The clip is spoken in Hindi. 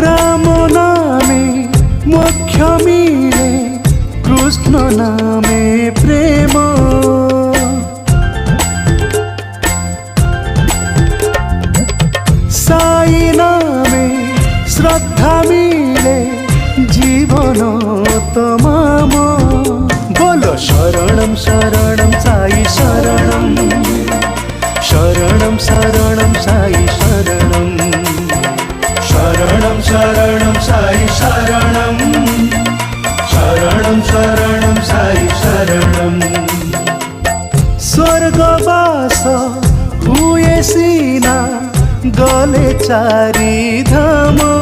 राम नामे मोक्ष मिले कृष्ण नामे प्रेम साई नामे श्रद्धा मिले जीवन तमाम बोलो शरणं शरणं साई शरणं शरणं शरणं साई शरणं शरणं शरणं साई शरणं शरणं शरणं साई शरणं स्वर्गवास हुए सीना गले चारि धाम